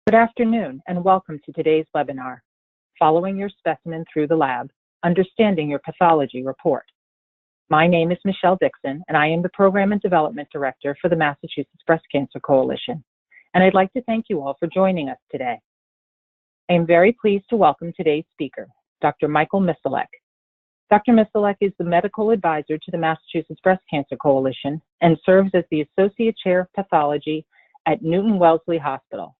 Good afternoon and welcome to today's webinar, Following Your Specimen Through the Lab, Understanding Your Pathology Report. My name is Michelle Dixon and I am the Program and Development Director for the Massachusetts Breast Cancer Coalition, and I'd like to thank you all for joining us today. I am very pleased to welcome today's speaker, Dr. Michael Misialek. Dr. Misialek is the Medical Advisor to the Massachusetts Breast Cancer Coalition and serves as the Associate Chair of Pathology at Newton-Wellesley Hospital.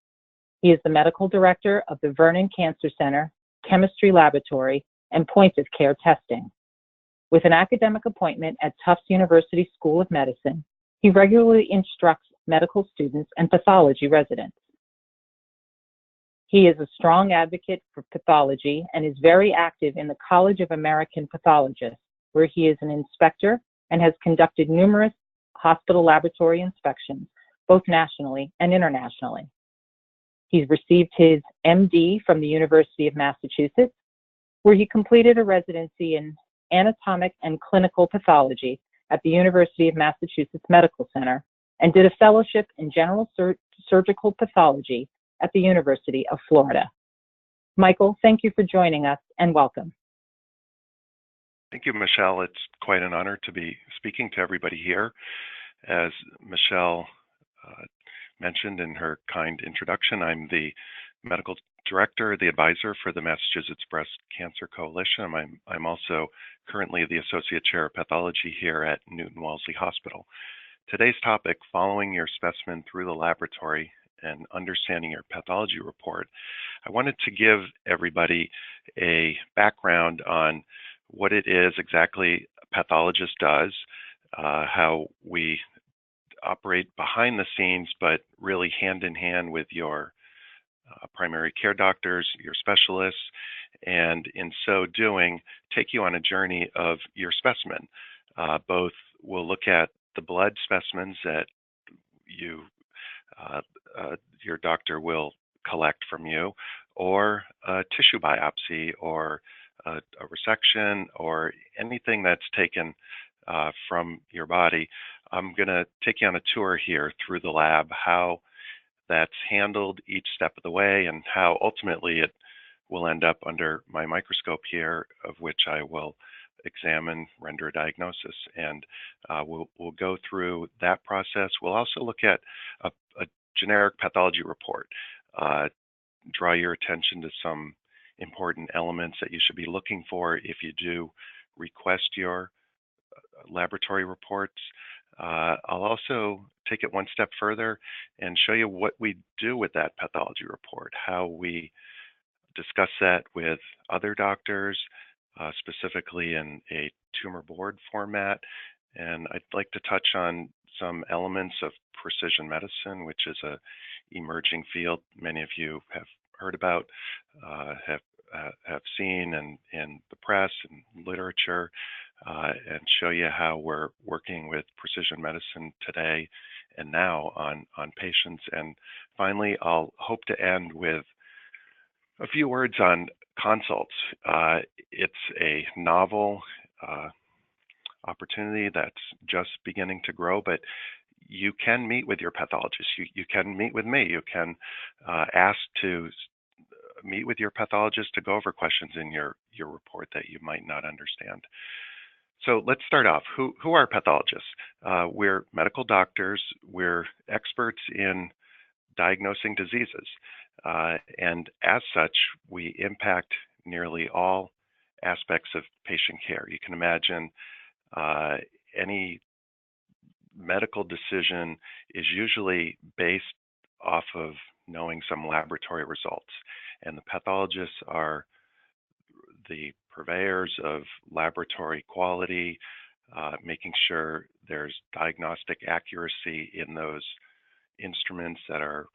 He is the Medical Director of the Vernon Cancer Center, Chemistry Laboratory, and Point of Care Testing. With an academic appointment at Tufts University School of Medicine, he regularly instructs medical students and pathology residents. He is a strong advocate for pathology and is very active in the College of American Pathologists, where he is an inspector and has conducted numerous hospital laboratory inspections, both nationally and internationally. He's received his MD from the University of Massachusetts, where he completed a residency in anatomic and clinical pathology at the University of Massachusetts Medical Center and did a fellowship in general surgical pathology at the University of Florida. Michael, thank you for joining us and welcome. Thank you, Michelle. It's quite an honor to be speaking to everybody here. As Michelle mentioned in her kind introduction, I'm the medical director, the advisor for the Massachusetts Breast Cancer Coalition. I'm also currently the associate chair of pathology here at Newton-Wellesley Hospital. Today's topic, following your specimen through the laboratory and understanding your pathology report. I wanted to give everybody a background on what it is exactly a pathologist does, how we operate behind the scenes, but really hand in hand with your primary care doctors, your specialists, and in so doing, take you on a journey of your specimen. Both will look at the blood specimens that your doctor will collect from you, or a tissue biopsy, or a resection, or anything that's taken from your body. I'm going to take you on a tour here through the lab, how that's handled each step of the way, and how ultimately it will end up under my microscope here, of which I will examine, render a diagnosis, and we'll go through that process. We'll also look at a generic pathology report, draw your attention to some important elements that you should be looking for if you do request your laboratory reports. I'll also take it one step further and show you what we do with that pathology report, how we discuss that with other doctors, specifically in a tumor board format. And I'd like to touch on some elements of precision medicine, which is an emerging field many of you have heard about, have seen in the press and literature, and show you how we're working with precision medicine today and now on patients. And finally, I'll hope to end with a few words on consults. It's a novel opportunity that's just beginning to grow, but you can meet with your pathologist. You can meet with me. You can ask to meet with your pathologist to go over questions in your report that you might not understand. So let's start off. Who are pathologists? We're medical doctors. We're experts in diagnosing diseases. And as such, we impact nearly all aspects of patient care. You can imagine any medical decision is usually based off of knowing some laboratory results. And the pathologists are the purveyors of laboratory quality, making sure there's diagnostic accuracy in those instruments that are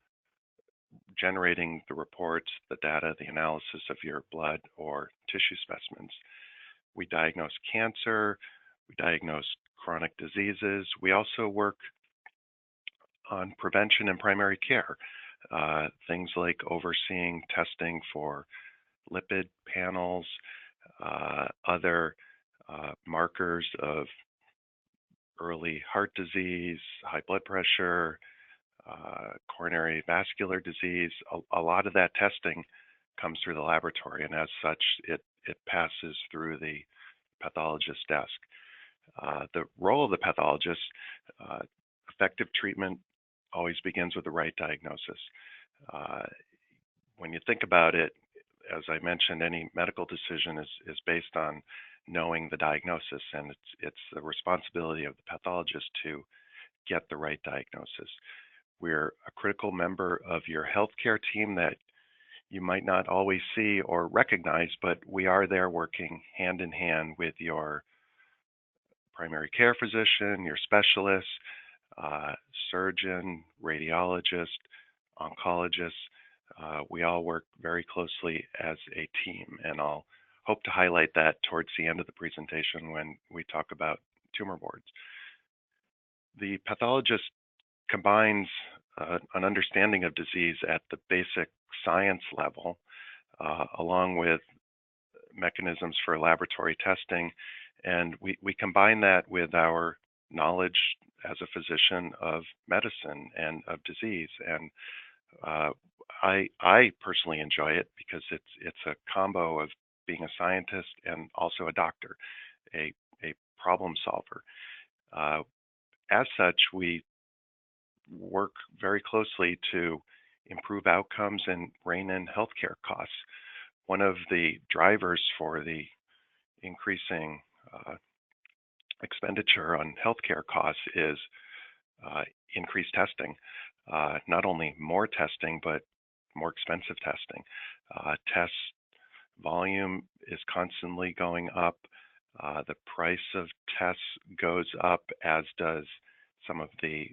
generating the reports, the data, the analysis of your blood or tissue specimens. We diagnose cancer, we diagnose chronic diseases. We also work on prevention and primary care, things like overseeing testing for lipid panels, other markers of early heart disease, high blood pressure, coronary vascular disease. A lot of that testing comes through the laboratory, and as such, it passes through the pathologist's desk. The role of the pathologist, effective treatment always begins with the right diagnosis. When you think about it, as I mentioned, any medical decision is based on knowing the diagnosis, and it's the responsibility of the pathologist to get the right diagnosis. We're a critical member of your healthcare team that you might not always see or recognize, but we are there working hand in hand with your primary care physician, your specialist, surgeon, radiologist, oncologist. We all work very closely as a team, and I'll hope to highlight that towards the end of the presentation when we talk about tumor boards. The pathologist combines an understanding of disease at the basic science level, along with mechanisms for laboratory testing, and we combine that with our knowledge as a physician of medicine and of disease. And I personally enjoy it because it's a combo of being a scientist and also a doctor, a problem solver. As such, we work very closely to improve outcomes and rein in healthcare costs. One of the drivers for the increasing expenditure on healthcare costs is increased testing. Not only more testing, but more expensive testing. Test volume is constantly going up. The price of tests goes up, as does some of the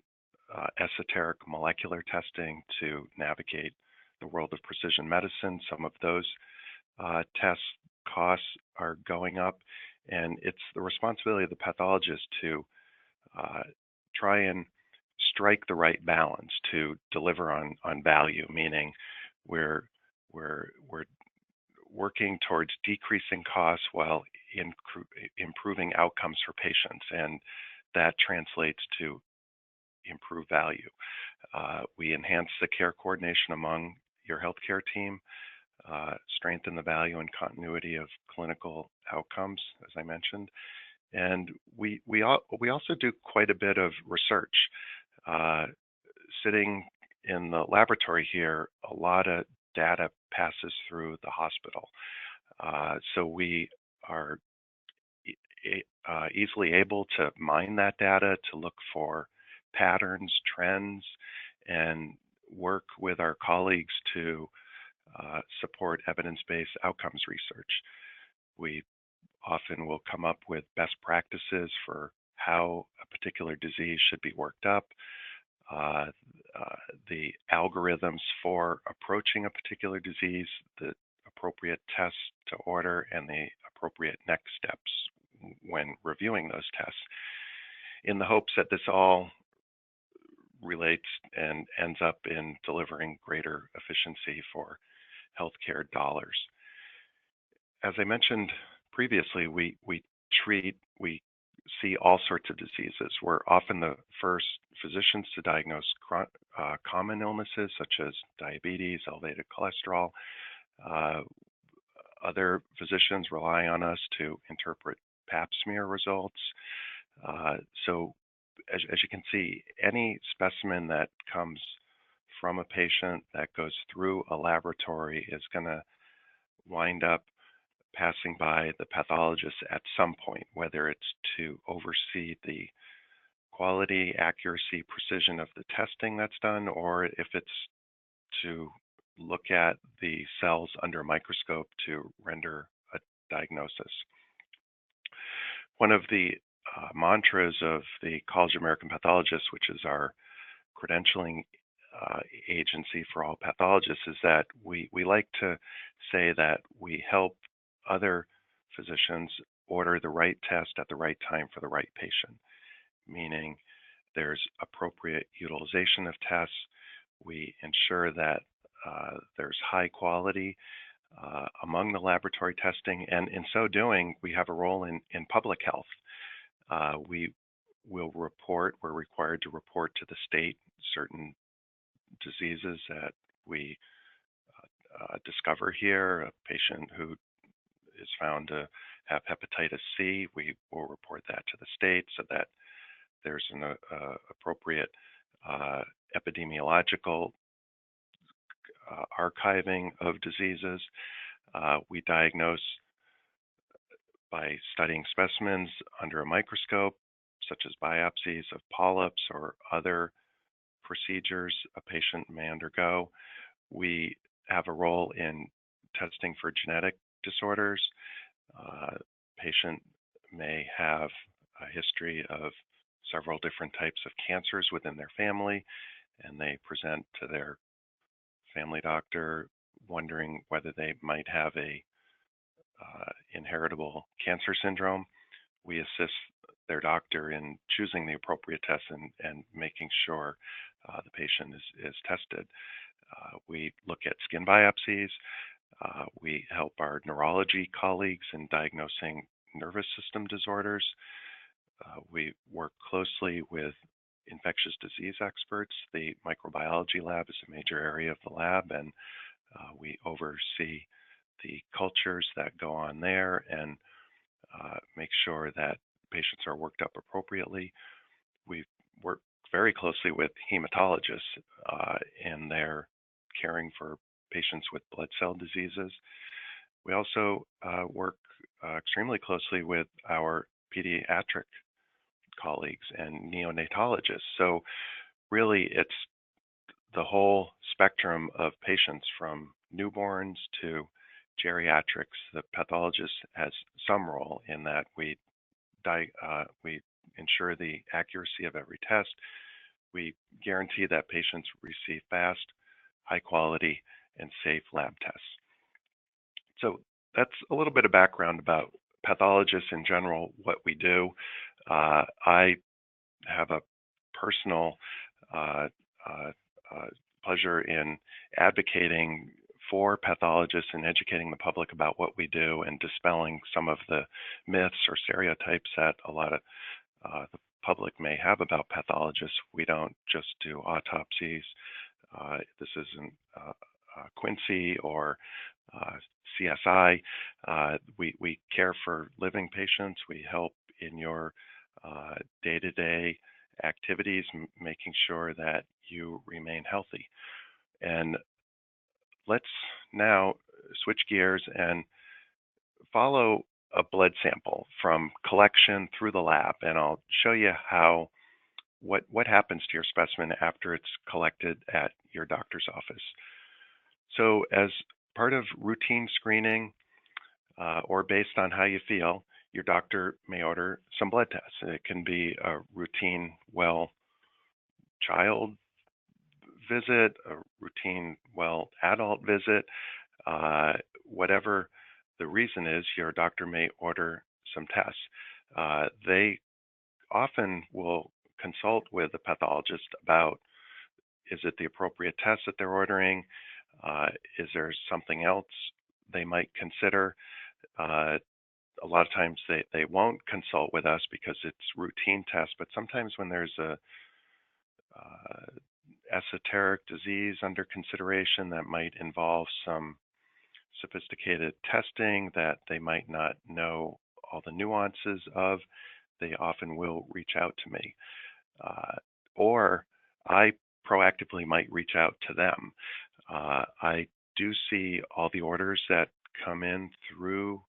esoteric molecular testing to navigate the world of precision medicine. Some of those test costs are going up, and it's the responsibility of the pathologist to try and strike the right balance to deliver on value, meaning we're working towards decreasing costs while improving outcomes for patients, and that translates to improved value. We enhance the care coordination among your healthcare team, strengthen the value and continuity of clinical outcomes, as I mentioned, and we also do quite a bit of research. Sitting in the laboratory here, a lot of data passes through the hospital, so we are easily able to mine that data to look for patterns, trends, and work with our colleagues to support evidence-based outcomes research. We often will come up with best practices for how a particular disease should be worked up, the algorithms for approaching a particular disease, the appropriate tests to order, and the appropriate next steps when reviewing those tests, in the hopes that this all relates and ends up in delivering greater efficiency for healthcare dollars. As I mentioned previously, we see all sorts of diseases. We're often the first physicians to diagnose common illnesses such as diabetes, elevated cholesterol. Other physicians rely on us to interpret Pap smear results. So as you can see, any specimen that comes from a patient that goes through a laboratory is going to wind up passing by the pathologist at some point, whether it's to oversee the quality, accuracy, precision of the testing that's done, or if it's to look at the cells under a microscope to render a diagnosis. One of the mantras of the College of American Pathologists, which is our credentialing agency for all pathologists, is that we like to say that we help other physicians order the right test at the right time for the right patient, meaning there's appropriate utilization of tests. We ensure that there's high quality among the laboratory testing, and in so doing, we have a role in public health. We will report, we're required to report to the state certain diseases that we discover here. A patient who is found to have hepatitis C, we will report that to the state so that there's an appropriate epidemiological archiving of diseases. We diagnose by studying specimens under a microscope, such as biopsies of polyps or other procedures a patient may undergo. We have a role in testing for genetic disorders. Patient may have a history of several different types of cancers within their family, and they present to their family doctor wondering whether they might have a inheritable cancer syndrome. We assist their doctor in choosing the appropriate test and making sure the patient is tested. We look at skin biopsies. We help our neurology colleagues in diagnosing nervous system disorders. We work closely with infectious disease experts. The microbiology lab is a major area of the lab, and we oversee the cultures that go on there and make sure that patients are worked up appropriately. We work very closely with hematologists in their caring for patients with blood cell diseases. We also work extremely closely with our pediatric colleagues and neonatologists. So really, it's the whole spectrum of patients from newborns to geriatrics. The pathologist has some role in that we ensure the accuracy of every test. We guarantee that patients receive fast, high quality, and safe lab tests. So that's a little bit of background about pathologists in general, what we do. I have a personal pleasure in advocating for pathologists and educating the public about what we do and dispelling some of the myths or stereotypes that a lot of the public may have about pathologists. We don't just do autopsies. This isn't Quincy or CSI. We care for living patients. We help in your day-to-day activities, making sure that you remain healthy. And let's now switch gears and follow a blood sample from collection through the lab, and I'll show you how what happens to your specimen after it's collected at your doctor's office. So as part of routine screening or based on how you feel, your doctor may order some blood tests. It can be a routine child visit, a routine adult visit, whatever the reason is, your doctor may order some tests. They often will consult with the pathologist about, is it the appropriate test that they're ordering? Is there something else they might consider? A lot of times they won't consult with us because it's routine tests, but sometimes when there's a esoteric disease under consideration that might involve some sophisticated testing that they might not know all the nuances of, they often will reach out to me. Or I proactively might reach out to them. I do see all the orders that come in through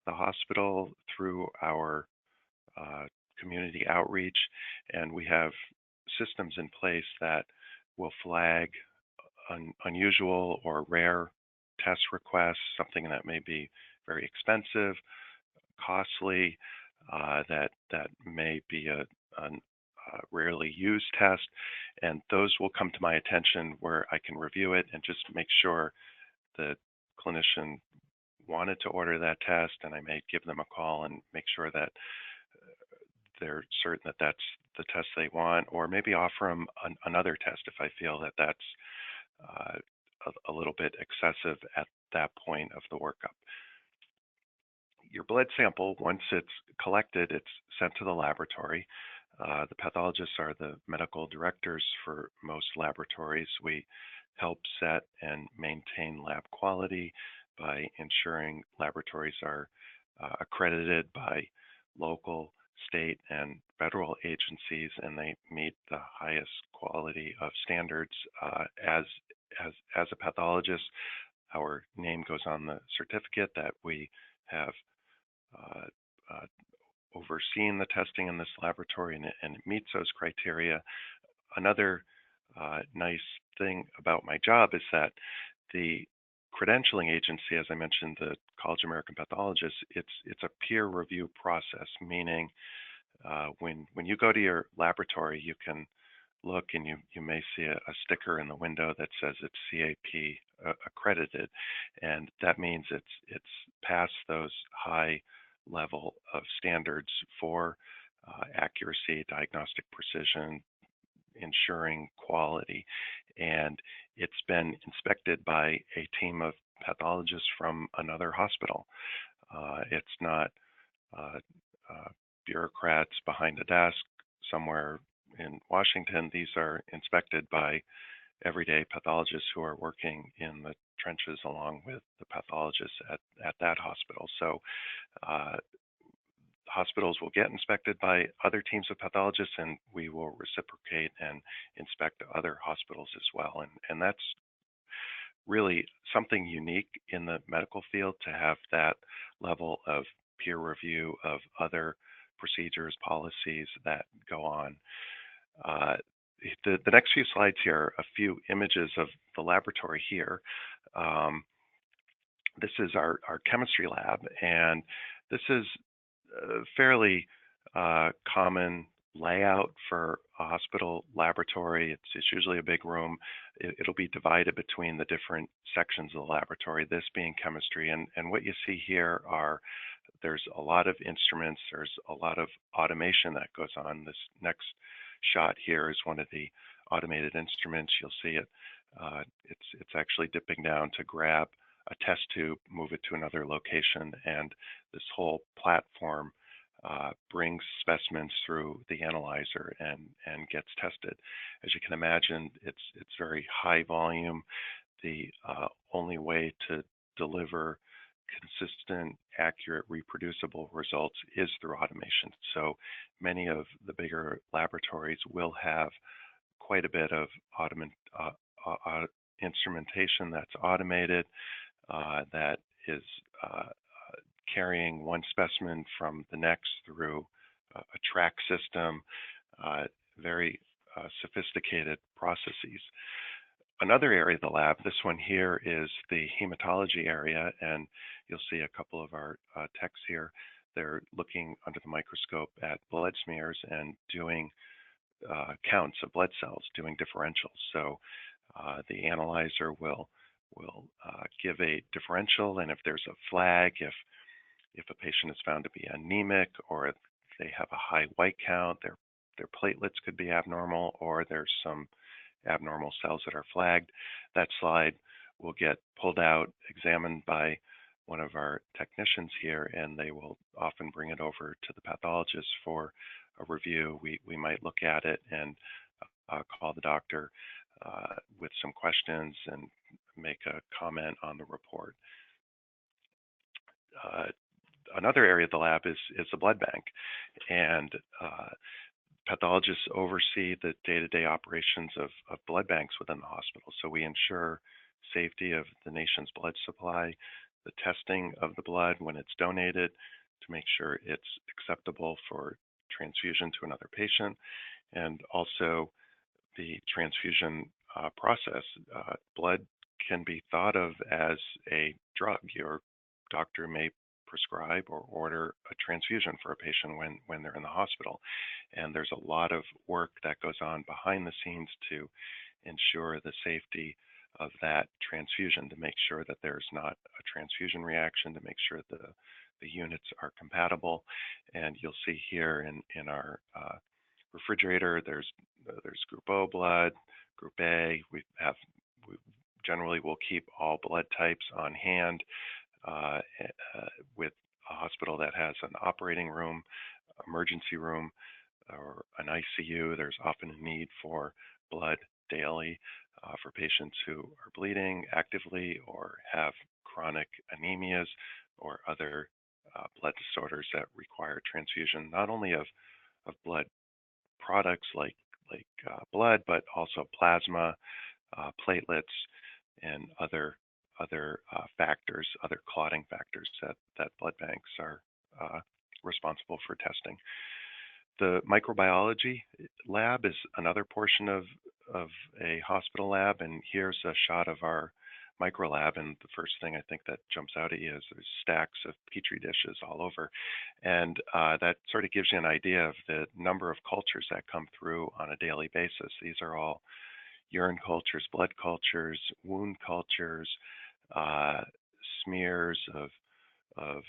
the hospital, through our community outreach, and we have systems in place that will flag unusual or rare test requests, something that may be very expensive, costly, that may be a rarely used test, and those will come to my attention where I can review it and just make sure the clinician wanted to order that test, and I may give them a call and make sure that they're certain that that's the test they want, or maybe offer them another test if I feel that that's a little bit excessive at that point of the workup. Your blood sample, once it's collected, it's sent to the laboratory. The pathologists are the medical directors for most laboratories. We help set and maintain lab quality by ensuring laboratories are accredited by local, state, and federal agencies, and they meet the highest quality of standards. As a pathologist, our name goes on the certificate that we have uh, uh, overseen the testing in this laboratory, and it meets those criteria. Another nice thing about my job is that the credentialing agency, as I mentioned, the College of American Pathologists, it's a peer review process, meaning when you go to your laboratory, you can look and you may see a sticker in the window that says it's CAP accredited, and that means it's passed those high level of standards for accuracy, diagnostic precision, ensuring quality, and it's been inspected by a team of pathologists from another hospital. It's not uh, bureaucrats behind a desk somewhere in Washington. These are inspected by everyday pathologists who are working in the trenches along with the pathologists at that hospital. So uh, hospitals will get inspected by other teams of pathologists, and we will reciprocate and inspect other hospitals as well. And that's really something unique in the medical field, to have that level of peer review of other procedures, policies that go on. Uh, the next few slides here are a few images of the laboratory here. Um, this is our chemistry lab, and this is a fairly common layout for a hospital laboratory. It's usually a big room. It'll be divided between the different sections of the laboratory, this being chemistry. And what you see here are, there's a lot of instruments, there's a lot of automation that goes on. This next shot here is one of the automated instruments. You'll see it. It's actually dipping down to grab a test tube, move it to another location, and this whole platform brings specimens through the analyzer and gets tested. As you can imagine, it's very high volume. The only way to deliver consistent, accurate, reproducible results is through automation. So many of the bigger laboratories will have quite a bit of instrumentation that's automated, that is carrying one specimen from the next through a track system, very sophisticated processes. Another area of the lab, this one here, is the hematology area, and you'll see a couple of our techs here. They're looking under the microscope at blood smears and doing counts of blood cells, doing differentials. So the analyzer will give a differential, and if there's a flag, if a patient is found to be anemic, or if they have a high white count, their platelets could be abnormal, or there's some abnormal cells that are flagged, that slide will get pulled out, examined by one of our technicians here, and they will often bring it over to the pathologist for a review. We might look at it and call the doctor with some questions and make a comment on the report. Another area of the lab is the blood bank, and pathologists oversee the day-to-day operations of blood banks within the hospital. So we ensure safety of the nation's blood supply, the testing of the blood when it's donated to make sure it's acceptable for transfusion to another patient, and also the transfusion process. Blood can be thought of as a drug. Your doctor may prescribe or order a transfusion for a patient when they're in the hospital. And there's a lot of work that goes on behind the scenes to ensure the safety of that transfusion, to make sure that there's not a transfusion reaction, to make sure the units are compatible. And you'll see here in our refrigerator, there's Group O blood, Group A. We generally will keep all blood types on hand with a hospital that has an operating room, emergency room, or an ICU, there's often a need for blood daily for patients who are bleeding actively or have chronic anemias or other blood disorders that require transfusion, not only of blood products like blood, but also plasma, platelets, and other factors, other clotting factors that blood banks are responsible for testing. The microbiology lab is another portion of a hospital lab, and here's a shot of our micro lab. And the first thing I think that jumps out at you is there's stacks of petri dishes all over, and that sort of gives you an idea of the number of cultures that come through on a daily basis. These are all urine cultures, blood cultures, wound cultures, smears of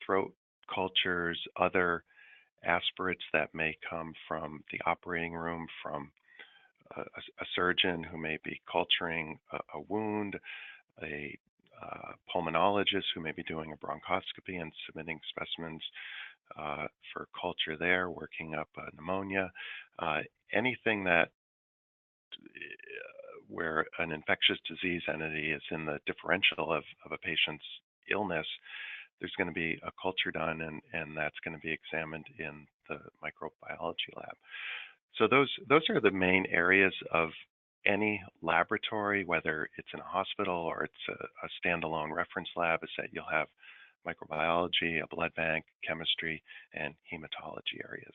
throat cultures, other aspirates that may come from the operating room from a surgeon who may be culturing a wound, a pulmonologist who may be doing a bronchoscopy and submitting specimens for culture there, working up pneumonia, anything that where an infectious disease entity is in the differential of a patient's illness, there's going to be a culture done, and that's going to be examined in the microbiology lab. So those are the main areas of any laboratory, whether it's in a hospital or it's a standalone reference lab, is that you'll have microbiology, a blood bank, chemistry, and hematology areas.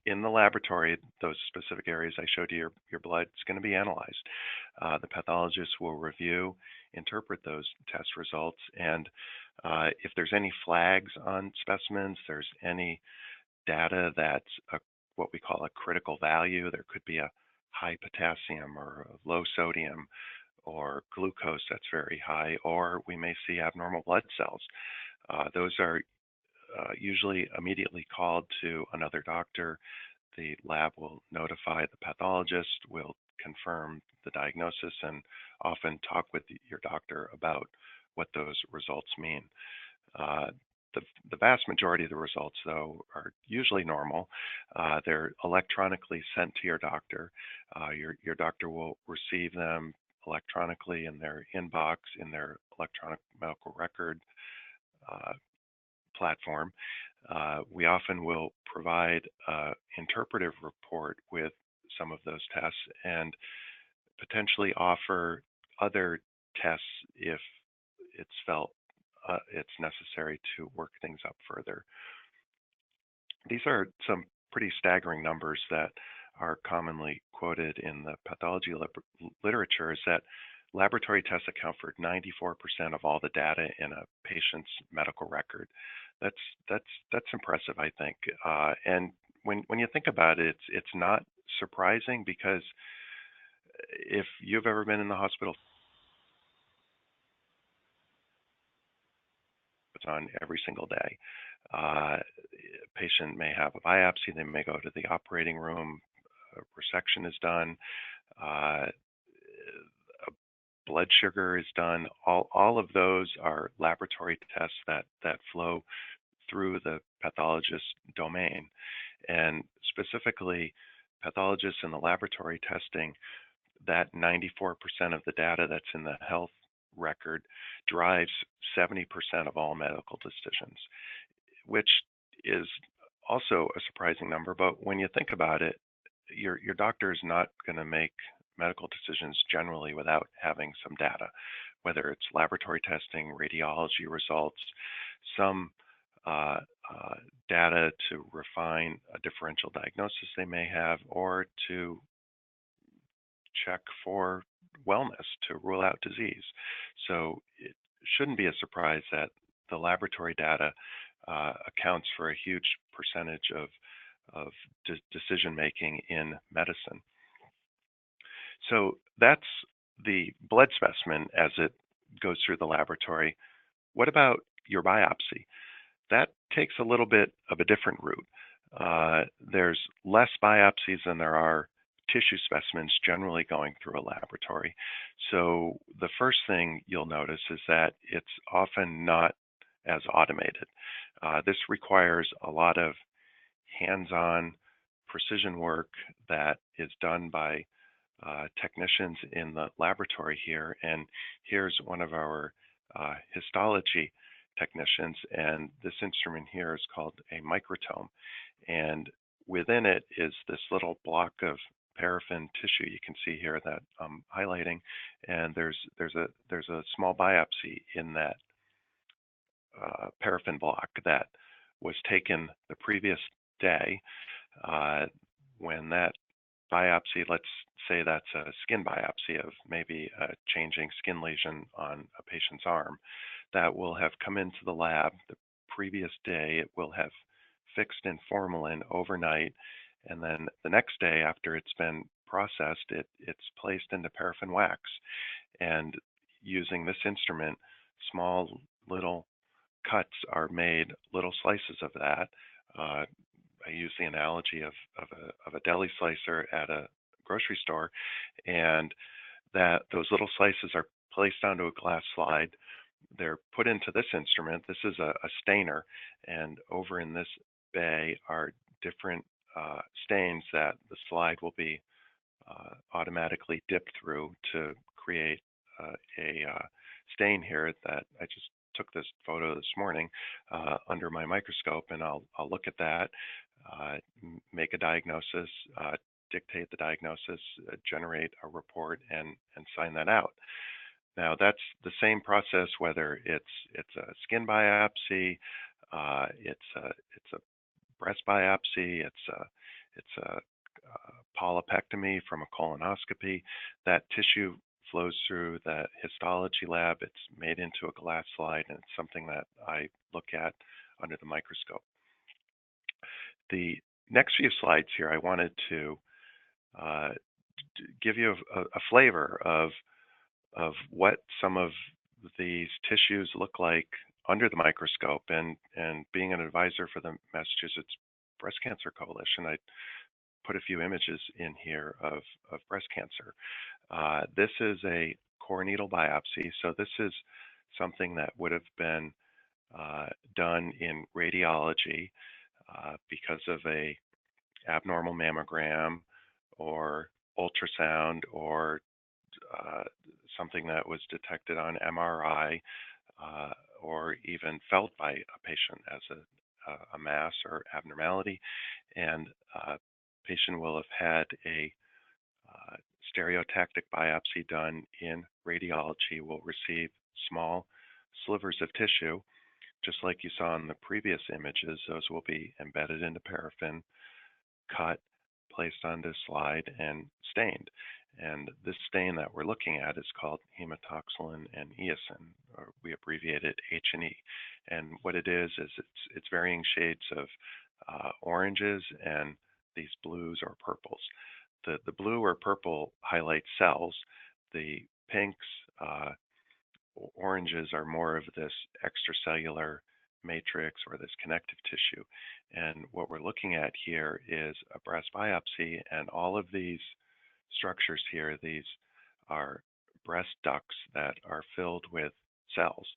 In the laboratory, those specific areas I showed you, your blood is going to be analyzed. The pathologist will review, interpret those test results, and if there's any flags on specimens, there's any data that's what we call a critical value. There could be a high potassium or a low sodium or glucose that's very high, or we may see abnormal blood cells. Those are usually immediately called to another doctor. The lab will notify the pathologist, will confirm the diagnosis, and often talk with your doctor about what those results mean. The vast majority of the results, though, are usually normal. They're electronically sent to your doctor. Your doctor will receive them electronically in their inbox, in their electronic medical record platform. We often will provide an interpretive report with some of those tests and potentially offer other tests if it's felt it's necessary to work things up further. These are some pretty staggering numbers that are commonly quoted in the pathology literature, is that laboratory tests account for 94% of all the data in a patient's medical record. That's impressive, I think. And when you think about it, it's not surprising, because if you've ever been in the hospital, it's on every single day. A patient may have a biopsy, they may go to the operating room, a resection is done, a blood sugar is done. All of those are laboratory tests that flow through the pathologist's domain. And specifically, pathologists in the laboratory testing, that 94% of the data that's in the health record drives 70% of all medical decisions, which is also a surprising number. But when you think about it, your doctor is not going to make medical decisions generally without having some data, whether it's laboratory testing, radiology results, some data to refine a differential diagnosis they may have, or to check for wellness, to rule out disease. So it shouldn't be a surprise that the laboratory data accounts for a huge percentage of decision making in medicine. So that's the blood specimen as it goes through the laboratory. What about your biopsy? That takes a little bit of a different route. There's less biopsies than there are tissue specimens generally going through a laboratory. So the first thing you'll notice is that it's often not as automated. This requires a lot of hands-on precision work that is done by technicians in the laboratory here. And here's one of our histology technicians, and this instrument here is called a microtome. And within it is this little block of paraffin tissue you can see here that I'm highlighting, and there's a small biopsy in that paraffin block that was taken the previous day. When that biopsy, let's say that's a skin biopsy of maybe a changing skin lesion on a patient's arm, that will have come into the lab the previous day. It will have fixed in formalin overnight, and then the next day after it's been processed, it's placed into paraffin wax. And using this instrument, small little cuts are made, little slices of that. I use the analogy of a deli slicer at a grocery store, and that those little slices are placed onto a glass slide. They're put into this instrument. This is a stainer, and over in this bay are different stains that the slide will be automatically dipped through to create a stain here that I just took this photo this morning under my microscope, and I'll look at that, make a diagnosis, dictate the diagnosis, generate a report, and sign that out. Now that's the same process whether it's a skin biopsy, it's a breast biopsy, it's a polypectomy from a colonoscopy. That tissue flows through the histology lab. It's made into a glass slide, and it's something that I look at under the microscope. The next few slides here, I wanted to give you a flavor of what some of these tissues look like under the microscope. And being an advisor for the Massachusetts Breast Cancer Coalition, I put a few images in here of breast cancer. This is a core needle biopsy. So this is something that would have been done in radiology because of a abnormal mammogram or ultrasound or something that was detected on MRI or even felt by a patient as a mass or abnormality. And patient will have had a stereotactic biopsy done in radiology, will receive small slivers of tissue, just like you saw in the previous images. Those will be embedded into paraffin, cut, placed onto slide, and stained. And this stain that we're looking at is called hematoxylin and eosin, or we abbreviate it H&E. And what it is it's varying shades of oranges and these blues or purples. The blue or purple highlight cells. The pinks, oranges are more of this extracellular matrix or this connective tissue. And what we're looking at here is a breast biopsy, and all of these structures here, these are breast ducts that are filled with cells.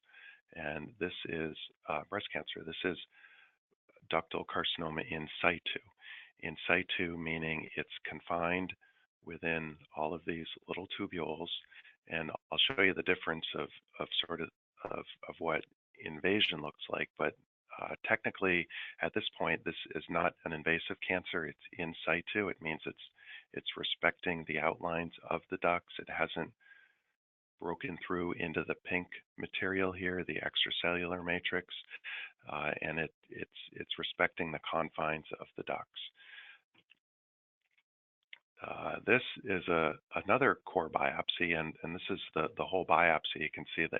And this is breast cancer. This is ductal carcinoma in situ. In situ meaning it's confined within all of these little tubules. And I'll show you the difference of what invasion looks like. But technically, at this point, this is not an invasive cancer. It's in situ. It means it's respecting the outlines of the ducts. It hasn't broken through into the pink material here, the extracellular matrix, and it's respecting the confines of the ducts. This is another core biopsy, and this is the whole biopsy. You can see the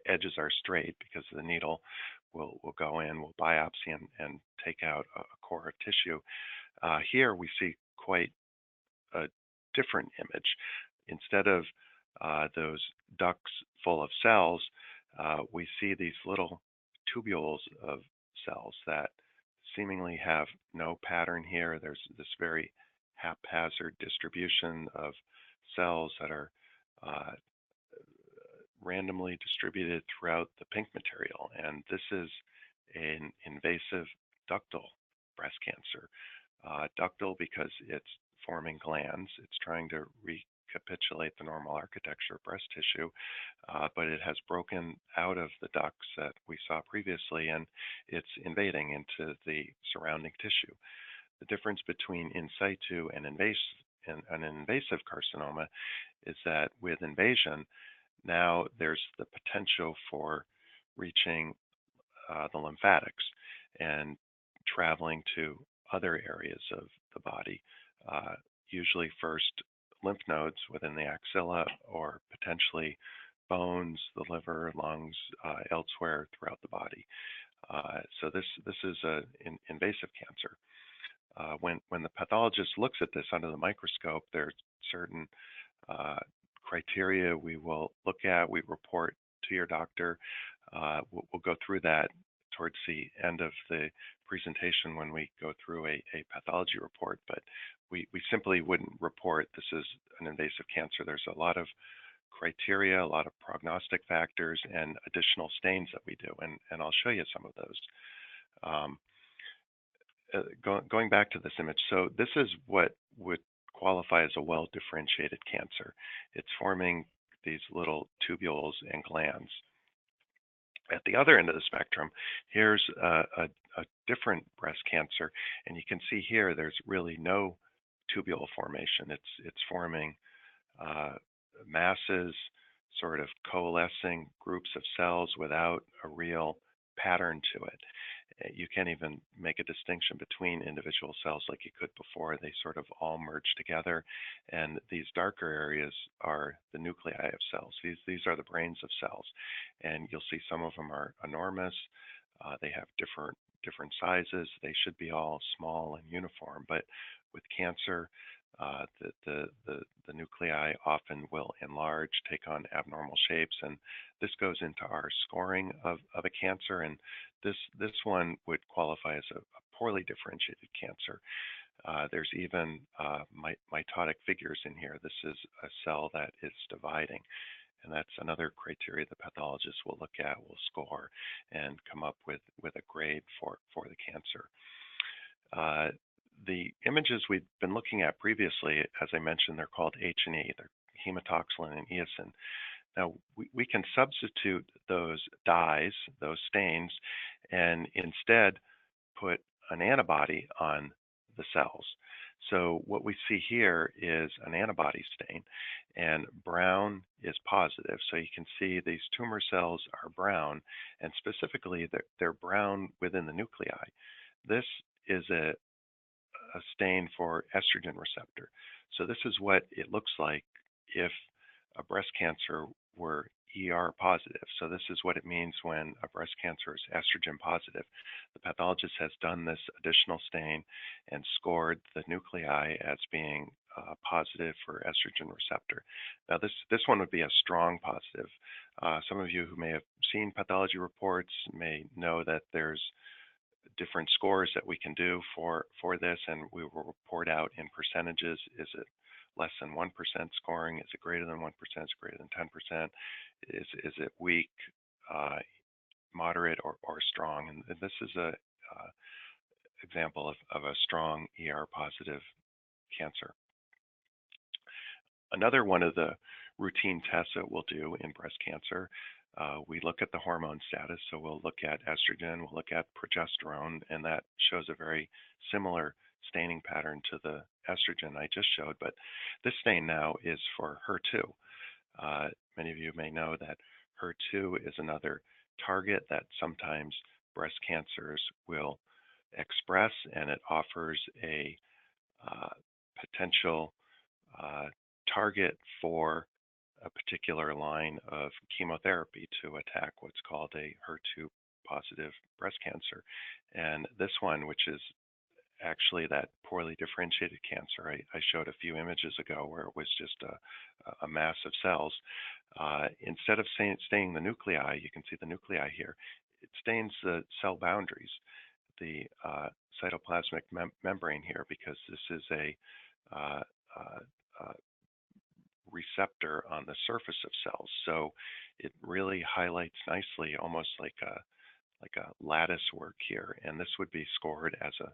edges are straight because the needle will go in, will biopsy and take out a core of tissue. Here we see quite a different image. Instead of those ducts full of cells, we see these little tubules of cells that seemingly have no pattern here. There's this very haphazard distribution of cells that are randomly distributed throughout the pink material. And this is an invasive ductal breast cancer. Ductal because it's forming glands. It's trying to recapitulate the normal architecture of breast tissue, but it has broken out of the ducts that we saw previously, and it's invading into the surrounding tissue. The difference between in situ and an invasive carcinoma is that with invasion, now there's the potential for reaching the lymphatics and traveling to other areas of the body, usually first lymph nodes within the axilla or potentially bones, the liver, lungs, elsewhere throughout the body. So this is an invasive cancer. When the pathologist looks at this under the microscope, there's certain criteria we will look at. We report to your doctor. We'll go through that towards the end of the presentation when we go through a pathology report, but we simply wouldn't report this is an invasive cancer. There's a lot of criteria, a lot of prognostic factors, and additional stains that we do, and I'll show you some of those. Going back to this image, so this is what would qualify as a well-differentiated cancer. It's forming these little tubules and glands. At the other end of the spectrum, here's a different breast cancer, and you can see here there's really no tubule formation. It's forming masses, sort of coalescing groups of cells without a real pattern to it. You can't even make a distinction between individual cells like you could before. They sort of all merge together, and these darker areas are the nuclei of cells. These are the brains of cells, and you'll see some of them are enormous. They have different sizes. They should be all small and uniform, but with cancer, the nuclei often will enlarge, take on abnormal shapes, and this goes into our scoring of a cancer, and this one would qualify as a poorly differentiated cancer. There's even mitotic figures in here. This is a cell that is dividing, and that's another criteria the pathologist will look at, will score, and come up with a grade for the cancer. The images we've been looking at previously, as I mentioned, they're called H&E. They're hematoxylin and eosin. Now, we can substitute those dyes, those stains, and instead put an antibody on the cells. So what we see here is an antibody stain, and brown is positive. So you can see these tumor cells are brown, and specifically they're brown within the nuclei. This is a stain for estrogen receptor. So this is what it looks like if a breast cancer were ER positive. So this is what it means when a breast cancer is estrogen positive. The pathologist has done this additional stain and scored the nuclei as being positive for estrogen receptor. Now this one would be a strong positive. Some of you who may have seen pathology reports may know that there's different scores that we can do for this, and we will report out in percentages. Is it less than 1% scoring? Is it greater than 1%? Is it greater than 10%? Is it weak, moderate, or strong? And this is a example of a strong ER positive cancer. Another one of the routine tests that we'll do in breast cancer, we look at the hormone status. So we'll look at estrogen, we'll look at progesterone, and that shows a very similar staining pattern to the estrogen I just showed, but this stain now is for HER2. Many of you may know that HER2 is another target that sometimes breast cancers will express, and it offers a potential target for a particular line of chemotherapy to attack what's called a HER2 positive breast cancer. And this one, which is actually that poorly differentiated cancer I showed a few images ago where it was just a mass of cells, instead of staining the nuclei, you can see the nuclei here, it stains the cell boundaries, the cytoplasmic membrane here, because this is a receptor on the surface of cells. So it really highlights nicely, almost like a lattice work here, and this would be scored as a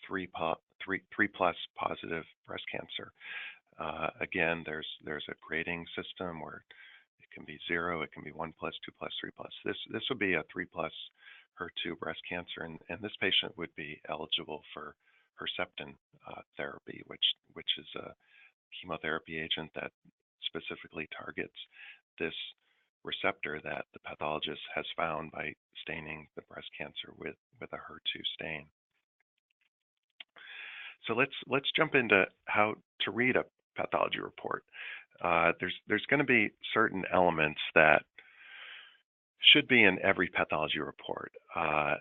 three plus positive breast cancer. Again, there's a grading system where it can be 0, it can be 1 plus, 2 plus, 3 plus. This would be a 3 plus HER2 breast cancer, and this patient would be eligible for Herceptin therapy, which is a chemotherapy agent that specifically targets this receptor that the pathologist has found by staining the breast cancer with a HER2 stain. So let's jump into how to read a pathology report. There's going to be certain elements that should be in every pathology report. I'll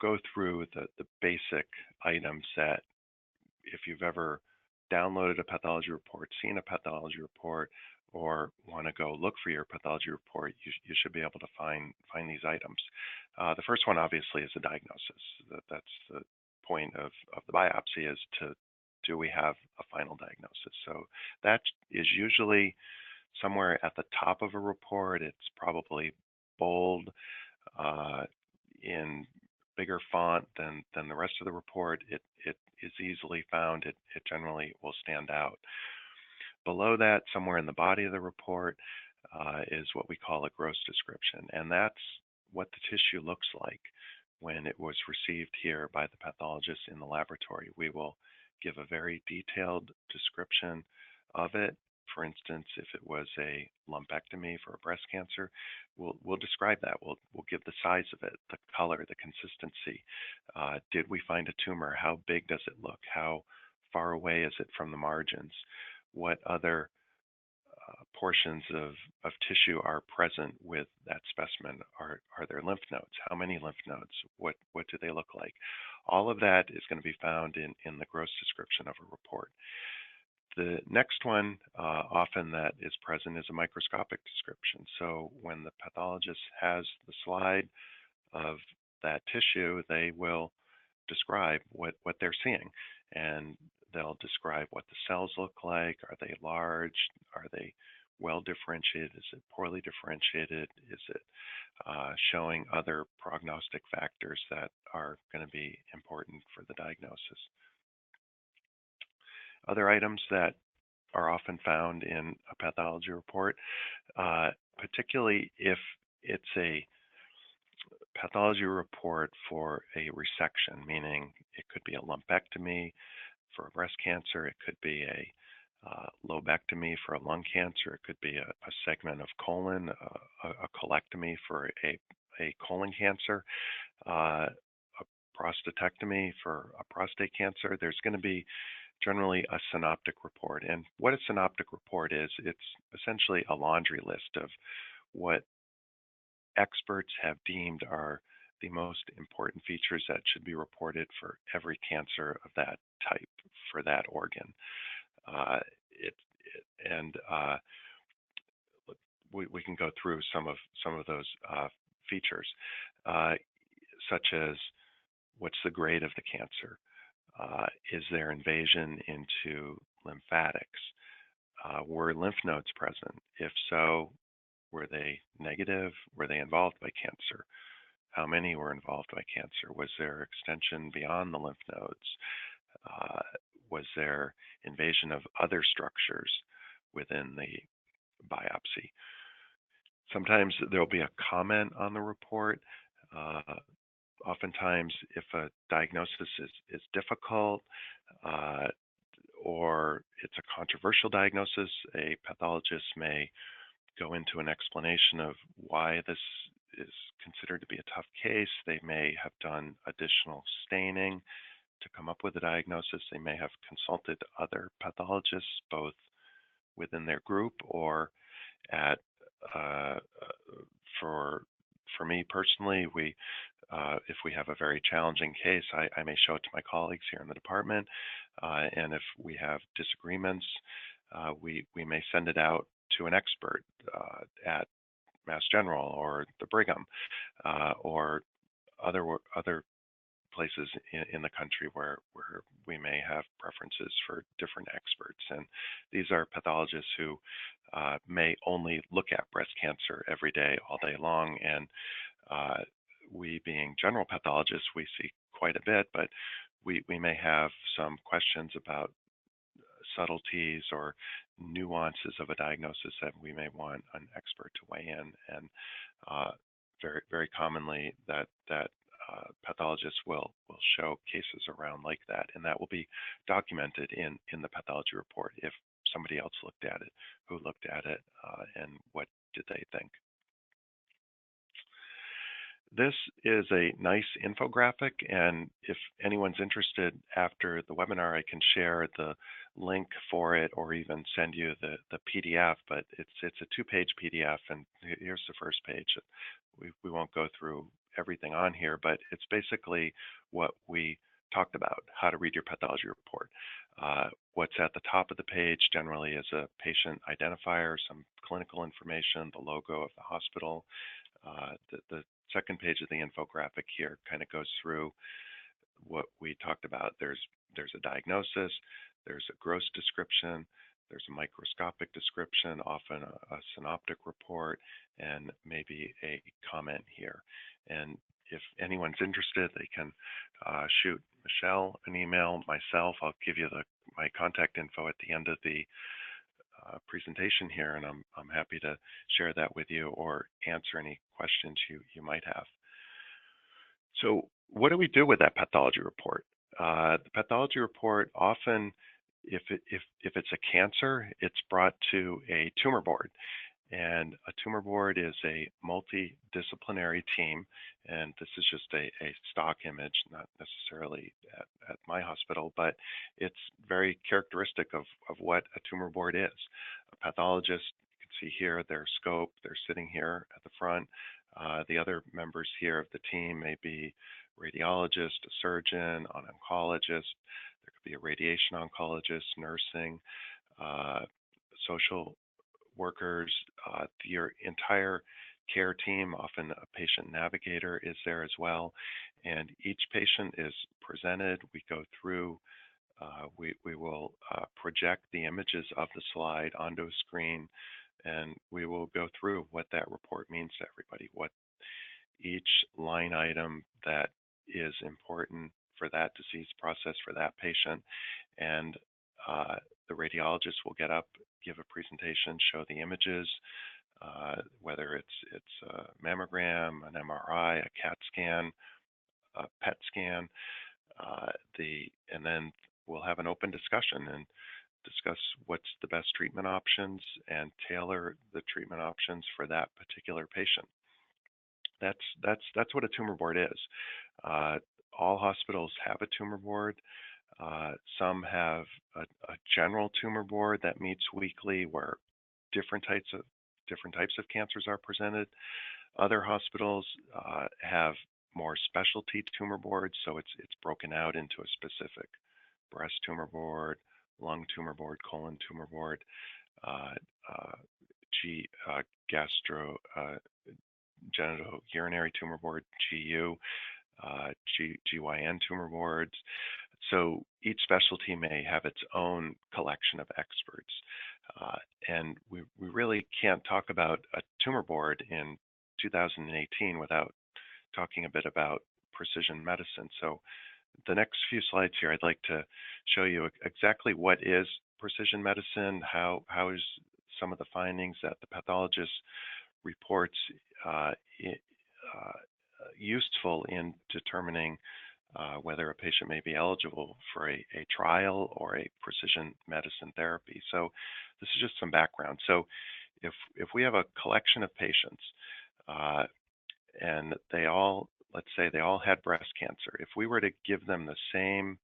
go through the basic items that, if you've ever downloaded a pathology report, seen a pathology report, or want to go look for your pathology report, you should be able to find these items. The first one, obviously, is the diagnosis. That's the point of the biopsy, is do we have a final diagnosis? So that is usually somewhere at the top of a report. It's probably bold, in bigger font than the rest of the report. It is easily found. It generally will stand out. Below that, somewhere in the body of the report, is what we call a gross description, and that's what the tissue looks like when it was received here by the pathologist in the laboratory. We will give a very detailed description of it. For instance, if it was a lumpectomy for a breast cancer, we'll describe that. We'll give the size of it, the color, the consistency. Did we find a tumor? How big does it look? How far away is it from the margins? What other portions of tissue are present with that specimen? Are there lymph nodes? How many lymph nodes? What do they look like? All of that is going to be found in the gross description of a report. The next one, often that is present, is a microscopic description. So when the pathologist has the slide of that tissue, they will describe what they're seeing, and they'll describe what the cells look like. Are they large? Are they well differentiated? Is it poorly differentiated? Is it showing other prognostic factors that are going to be important for the diagnosis? Other items that are often found in a pathology report, particularly if it's a pathology report for a resection, meaning it could be a lumpectomy for a breast cancer, it could be a lobectomy for a lung cancer, it could be a segment of colon, a colectomy for a colon cancer, a prostatectomy for a prostate cancer. There's going to be generally a synoptic report. And what a synoptic report is, it's essentially a laundry list of what experts have deemed are the most important features that should be reported for every cancer of that type for that organ. We can go through some of those features, such as what's the grade of the cancer? Is there invasion into lymphatics? Were lymph nodes present? If so, were they negative? Were they involved by cancer? How many were involved by cancer? Was there extension beyond the lymph nodes? Was there invasion of other structures within the biopsy? Sometimes there'll be a comment on the report. Oftentimes, if a diagnosis is difficult or it's a controversial diagnosis, a pathologist may go into an explanation of why this is considered to be a tough case. They may have done additional staining to come up with a diagnosis. They may have consulted other pathologists, both within their group or at for me personally, if we have a very challenging case, I may show it to my colleagues here in the department, and if we have disagreements, we may send it out to an expert at Mass General or the Brigham or other places in the country where we may have preferences for different experts. And these are pathologists who may only look at breast cancer every day, all day long. And we, being general pathologists, we see quite a bit, but we may have some questions about subtleties or nuances of a diagnosis that we may want an expert to weigh in. And very commonly that pathologists will show cases around like that, and that will be documented in the pathology report if somebody else looked at it, who looked at it, and what did they think. This is a nice infographic, and if anyone's interested after the webinar, I can share the link for it or even send you the PDF, but it's a 2-page PDF, and here's the first page. We won't go through everything on here, but it's basically what we talked about, how to read your pathology report. What's at the top of the page generally is a patient identifier, some clinical information, the logo of the hospital. The second page of the infographic here kind of goes through what we talked about. There's a diagnosis, there's a gross description, there's a microscopic description, often a synoptic report, and maybe a comment here. And if anyone's interested, they can shoot Michelle an email, myself. I'll give you my contact info at the end of the presentation here, and I'm happy to share that with you or answer any questions you might have. So what do we do with that pathology report? The pathology report often, if it's a cancer, it's brought to a tumor board. And a tumor board is a multidisciplinary team, and this is just a stock image, not necessarily at my hospital, but it's very characteristic of what a tumor board is. A pathologist, you can see here their scope, they're sitting here at the front. The other members here of the team may be radiologist, a surgeon, an oncologist, there could be a radiation oncologist, nursing, social workers, your entire care team, often a patient navigator is there as well. And each patient is presented. We go through, we will project the images of the slide onto a screen, and we will go through what that report means to everybody, what each line item that is important for that disease process for that patient. And the radiologist will get up, give a presentation, show the images, whether it's a mammogram, an MRI, a CAT scan, a PET scan, and then we'll have an open discussion and discuss what's the best treatment options and tailor the treatment options for that particular patient. That's what a tumor board is. All hospitals have a tumor board. Some have a general tumor board that meets weekly, where different types of cancers are presented. Other hospitals have more specialty tumor boards, so it's broken out into a specific breast tumor board, lung tumor board, colon tumor board, genitourinary tumor board, GU, GYN tumor boards. So each specialty may have its own collection of experts. And we really can't talk about a tumor board in 2018 without talking a bit about precision medicine. So the next few slides here, I'd like to show you exactly what is precision medicine, how is some of the findings that the pathologist reports useful in determining whether a patient may be eligible for a trial or a precision medicine therapy. So this is just some background. So if we have a collection of patients and let's say they all had breast cancer, if we were to give them the same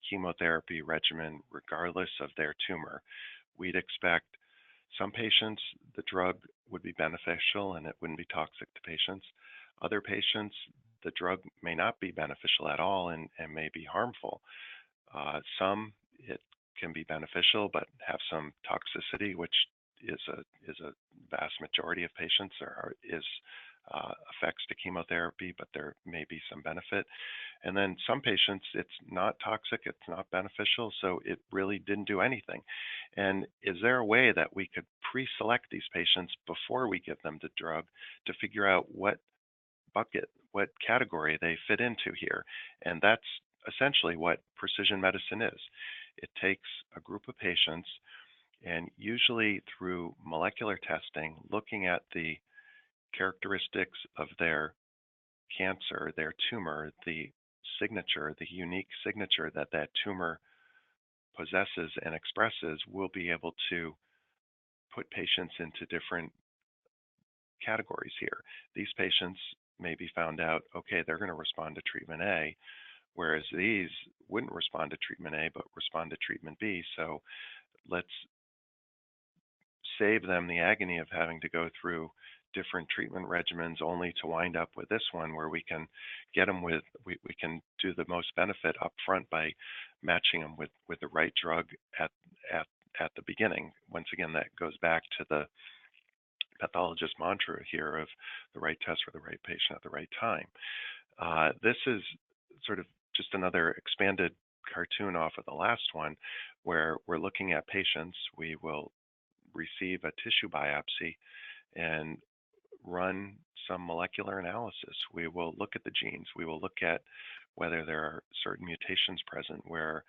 chemotherapy regimen regardless of their tumor, we'd expect some patients the drug would be beneficial and it wouldn't be toxic to patients. Other patients, the drug may not be beneficial at all and may be harmful. Some it can be beneficial but have some toxicity, which is a vast majority of patients. There is effects to chemotherapy, but there may be some benefit. And then some patients, it's not toxic, it's not beneficial, so it really didn't do anything. And is there a way that we could pre-select these patients before we give them the drug to figure out what bucket what category they fit into here. And that's essentially what precision medicine is. It takes a group of patients and usually through molecular testing, looking at the characteristics of their cancer, their tumor, the signature, the unique signature that that tumor possesses and expresses, we'll be able to put patients into different categories here. These patients may be found out, okay, they're going to respond to treatment A, whereas these wouldn't respond to treatment A, but respond to treatment B. So let's save them the agony of having to go through different treatment regimens only to wind up with this one where we can get them with, we can do the most benefit up front by matching them with the right drug at the beginning. Once again, that goes back to the pathologist mantra here of the right test for the right patient at the right time. This is sort of just another expanded cartoon off of the last one where we're looking at patients. We will receive a tissue biopsy and run some molecular analysis. We will look at the genes. We will look at whether there are certain mutations present where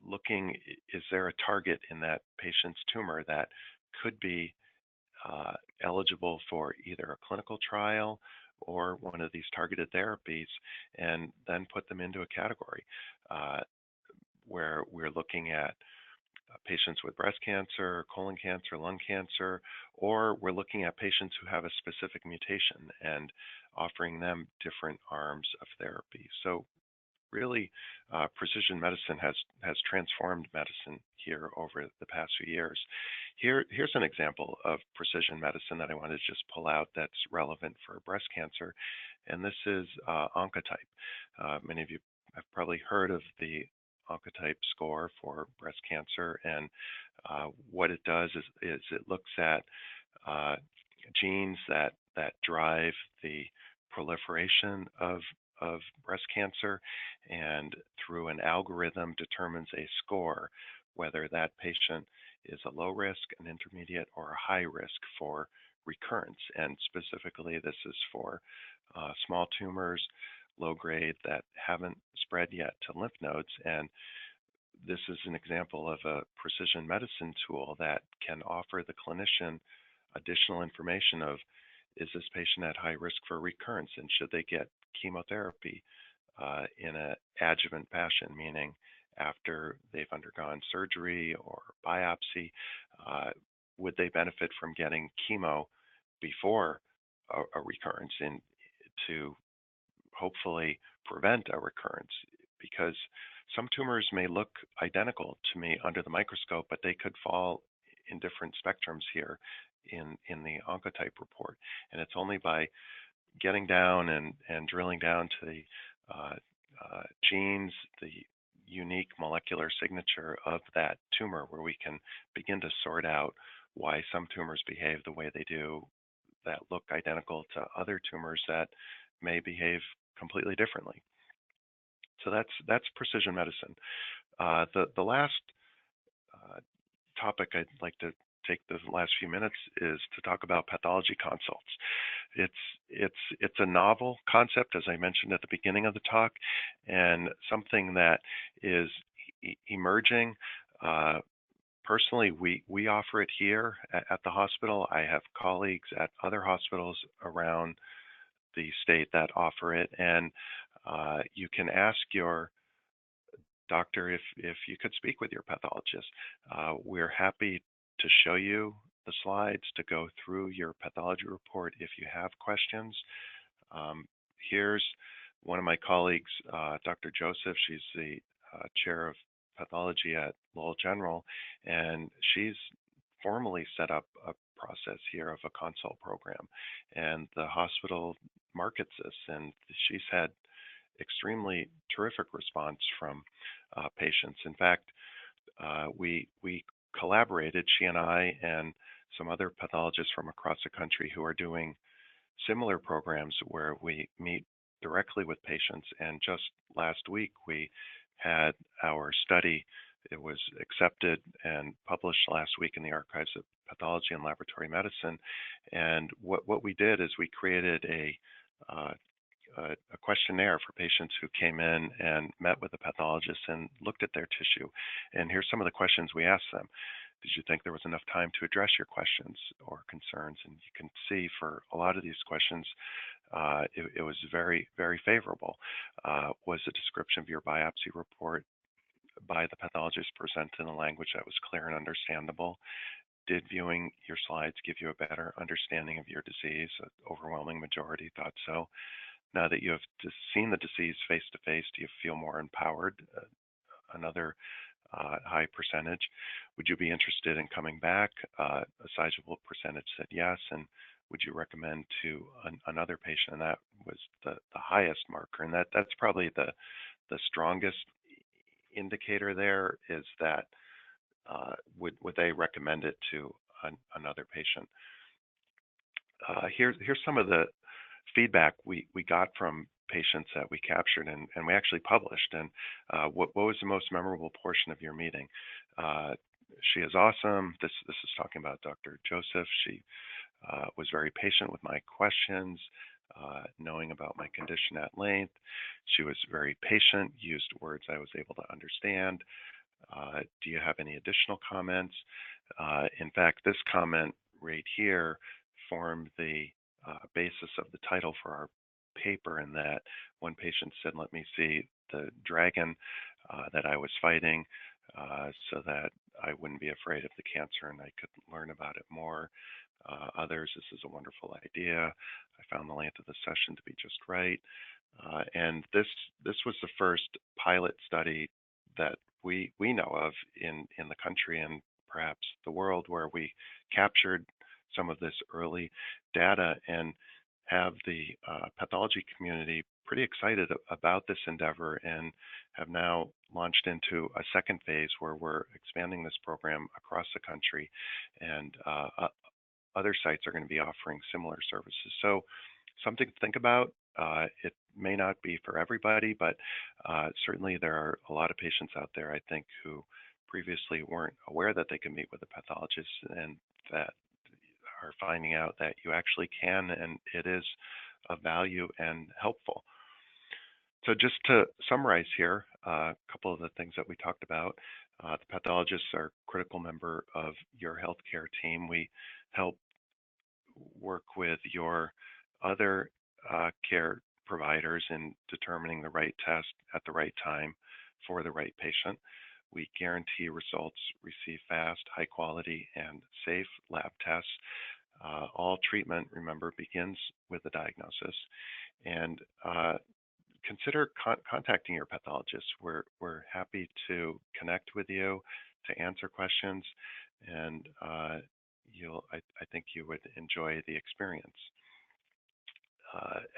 looking, is there a target in that patient's tumor that could be eligible for either a clinical trial or one of these targeted therapies, and then put them into a category where we're looking at patients with breast cancer, colon cancer, lung cancer, or we're looking at patients who have a specific mutation and offering them different arms of therapy. So really, precision medicine has transformed medicine here over the past few years. Here's an example of precision medicine that I want to just pull out that's relevant for breast cancer, and this is Oncotype. Many of you have probably heard of the Oncotype score for breast cancer, and what it does is it looks at genes that drive the proliferation of breast cancer, and through an algorithm determines a score whether that patient is a low risk, an intermediate, or a high risk for recurrence. And specifically, this is for small tumors, low grade, that haven't spread yet to lymph nodes. And this is an example of a precision medicine tool that can offer the clinician additional information of, is this patient at high risk for recurrence, and should they get chemotherapy in an adjuvant fashion, meaning after they've undergone surgery or biopsy, would they benefit from getting chemo before a recurrence to hopefully prevent a recurrence? Because some tumors may look identical to me under the microscope, but they could fall in different spectrums here in the Oncotype report. And it's only by getting down and drilling down to the genes, the unique molecular signature of that tumor, where we can begin to sort out why some tumors behave the way they do that look identical to other tumors that may behave completely differently. So that's precision medicine. The last topic I'd like to take the last few minutes is to talk about Pathology Consults. It's a novel concept, as I mentioned at the beginning of the talk, and something that is emerging. Personally, we offer it here at the hospital. I have colleagues at other hospitals around the state that offer it, and you can ask your doctor if you could speak with your pathologist. We're happy to show you the slides, to go through your pathology report if you have questions. Here's one of my colleagues, Dr. Joseph. She's the chair of pathology at Lowell General, and she's formally set up a process here of a consult program, and the hospital markets this, and she's had extremely terrific response from patients. In fact, we collaborated, she and I and some other pathologists from across the country who are doing similar programs where we meet directly with patients. And just last week, we had our study. It was accepted and published last week in the Archives of Pathology and Laboratory Medicine. And what we did is we created a a questionnaire for patients who came in and met with a pathologist and looked at their tissue. And here's some of the questions we asked them. Did you think there was enough time to address your questions or concerns? And you can see for a lot of these questions, it was very, very favorable. Was the description of your biopsy report by the pathologist presented in a language that was clear and understandable? Did viewing your slides give you a better understanding of your disease? An overwhelming majority thought so. Now that you have seen the disease face to face, do you feel more empowered? Another high percentage. Would you be interested in coming back? A sizable percentage said yes. And would you recommend to another patient? And that was the highest marker. And that's probably the strongest indicator there, is that would they recommend it to another patient? Here's some of the feedback we got from patients that we captured and we actually published. And what was the most memorable portion of your meeting? She is awesome. This is talking about Dr. Joseph. She was very patient with my questions, knowing about my condition at length. She was very patient, used words I was able to understand. Do you have any additional comments? In fact, this comment right here formed the basis of the title for our paper, in that one patient said, let me see the dragon that I was fighting so that I wouldn't be afraid of the cancer and I could learn about it more. Others, this is a wonderful idea. I found the length of the session to be just right. And this was the first pilot study that we know of in the country and perhaps the world, where we captured some of this early data and have the pathology community pretty excited about this endeavor, and have now launched into a second phase where we're expanding this program across the country, and other sites are going to be offering similar services. So something to think about. It may not be for everybody, but certainly there are a lot of patients out there, I think, who previously weren't aware that they can meet with a pathologist, and that are finding out that you actually can, and it is of value and helpful. So just to summarize here, a couple of the things that we talked about. The pathologists are a critical member of your healthcare team. We help work with your other care providers in determining the right test at the right time for the right patient. We guarantee results, receive fast, high quality, and safe lab tests. All treatment, remember, begins with a diagnosis. And consider contacting your pathologist. We're happy to connect with you, to answer questions, and I think you would enjoy the experience.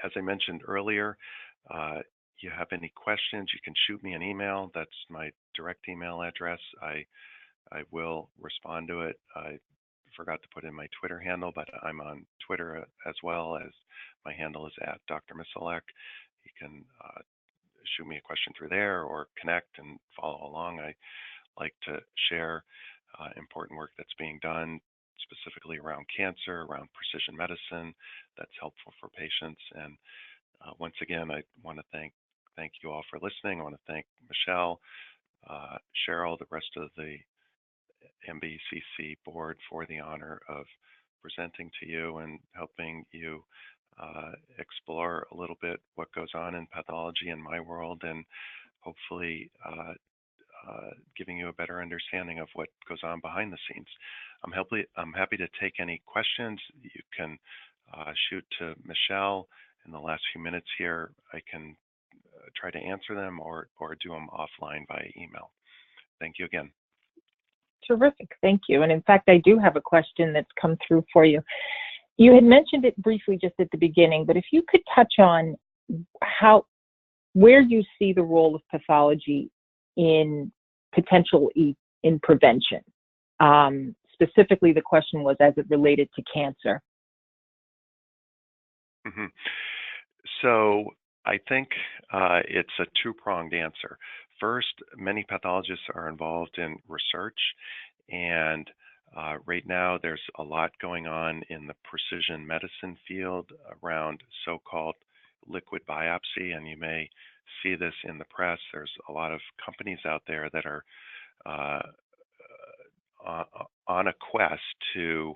As I mentioned earlier, you have any questions, you can shoot me an email. That's my direct email address. I will respond to it. I forgot to put in my Twitter handle, but I'm on Twitter as well, as my handle is at Dr. Misialek. You can shoot me a question through there or connect and follow along. I like to share important work that's being done specifically around cancer, around precision medicine, that's helpful for patients. And once again, I want to thank you all for listening. I want to thank Michelle, Cheryl, the rest of the MBCC board for the honor of presenting to you and helping you explore a little bit what goes on in pathology in my world, and hopefully giving you a better understanding of what goes on behind the scenes. I'm happy to take any questions. You can shoot to Michelle in the last few minutes here. I can try to answer them or do them offline via email. Thank you again. Terrific, thank you. And in fact, I do have a question that's come through for you. You had mentioned it briefly just at the beginning, but if you could touch on where you see the role of pathology in in prevention. Specifically, the question was as it related to cancer. Mm-hmm. So I think it's a two-pronged answer. First, many pathologists are involved in research, and right now there's a lot going on in the precision medicine field around so-called liquid biopsy, and you may see this in the press. There's a lot of companies out there that are on a quest to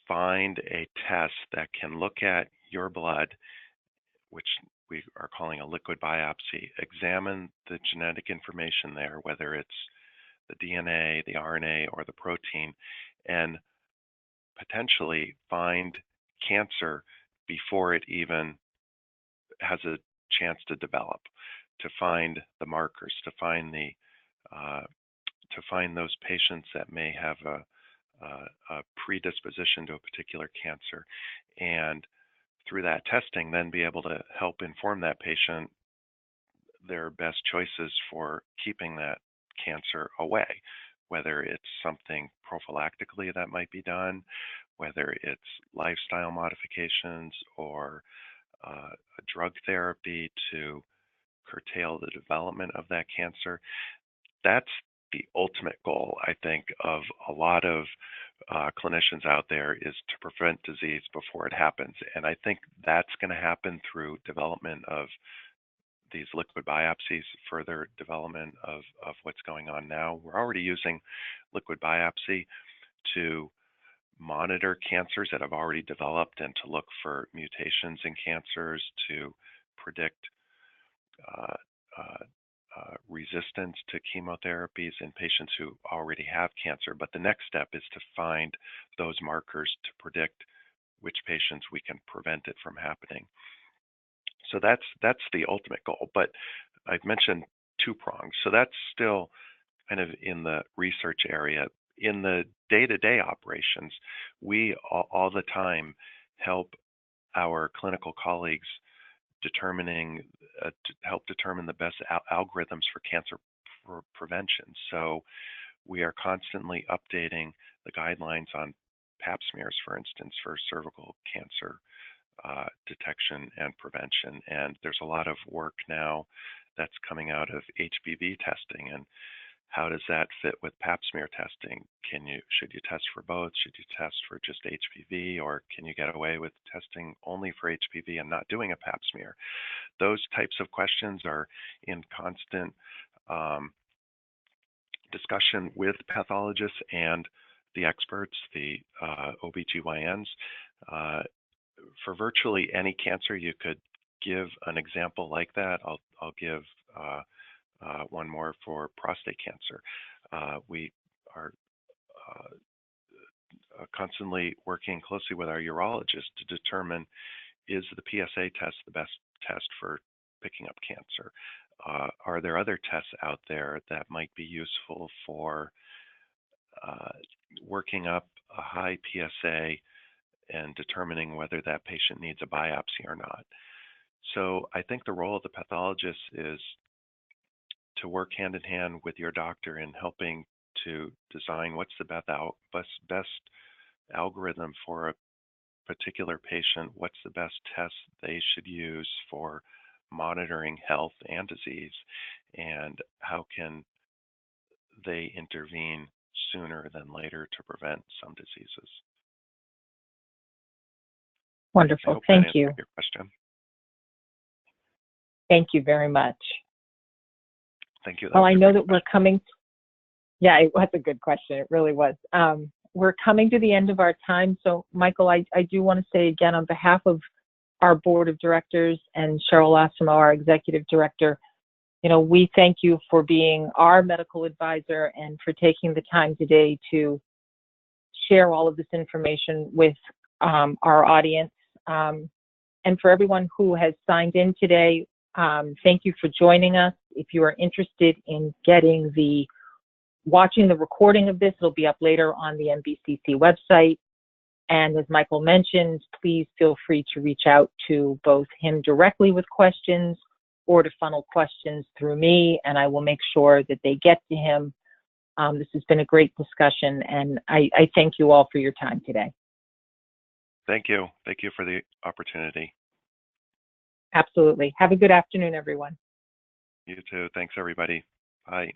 find a test that can look at your blood, which we are calling a liquid biopsy, examine the genetic information there, whether it's the DNA, the RNA, or the protein, and potentially find cancer before it even has a chance to develop, to find the markers, to find those patients that may have a predisposition to a particular cancer, and through that testing, then be able to help inform that patient their best choices for keeping that cancer away, whether it's something prophylactically that might be done, whether it's lifestyle modifications or a drug therapy to curtail the development of that cancer. That's the ultimate goal, I think, of a lot of clinicians out there, is to prevent disease before it happens. And I think that's going to happen through development of these liquid biopsies, further development of what's going on now. We're already using liquid biopsy to monitor cancers that have already developed and to look for mutations in cancers, to predict resistance to chemotherapies in patients who already have cancer. But the next step is to find those markers to predict which patients we can prevent it from happening. So that's the ultimate goal. But I've mentioned two prongs. So that's still kind of in the research area. In the day-to-day operations, we all the time help our clinical colleagues help determine the best algorithms for cancer prevention. So we are constantly updating the guidelines on pap smears, for instance, for cervical cancer detection and prevention. And there's a lot of work now that's coming out of HPV testing, and how does that fit with pap smear testing? Should you test for both? Should you test for just HPV, or can you get away with testing only for HPV and not doing a pap smear? Those types of questions are in constant discussion with pathologists and the experts, the OBGYNs. For virtually any cancer, you could give an example like that. I'll give one more for prostate cancer. We are constantly working closely with our urologist to determine, is the PSA test the best test for picking up cancer? Are there other tests out there that might be useful for working up a high PSA and determining whether that patient needs a biopsy or not? So I think the role of the pathologist is to work hand in hand with your doctor in helping to design what's the best algorithm for a particular patient, what's the best test they should use for monitoring health and disease, and how can they intervene sooner than later to prevent some diseases. Wonderful. Thank you. Your question. Thank you very much. Thank you. Well, I know that we're coming. Yeah, it was a good question. It really was. We're coming to the end of our time. So, Michael, I do want to say again, on behalf of our board of directors and Cheryl Asimo, our executive director, we thank you for being our medical advisor and for taking the time today to share all of this information with our audience. And for everyone who has signed in today, thank you for joining us. If you are interested in watching the recording of this, it'll be up later on the MBCC website. And as Michael mentioned, please feel free to reach out to both him directly with questions or to funnel questions through me, and I will make sure that they get to him. This has been a great discussion, and I thank you all for your time today. Thank you. Thank you for the opportunity. Absolutely. Have a good afternoon, everyone. You too. Thanks, everybody. Bye.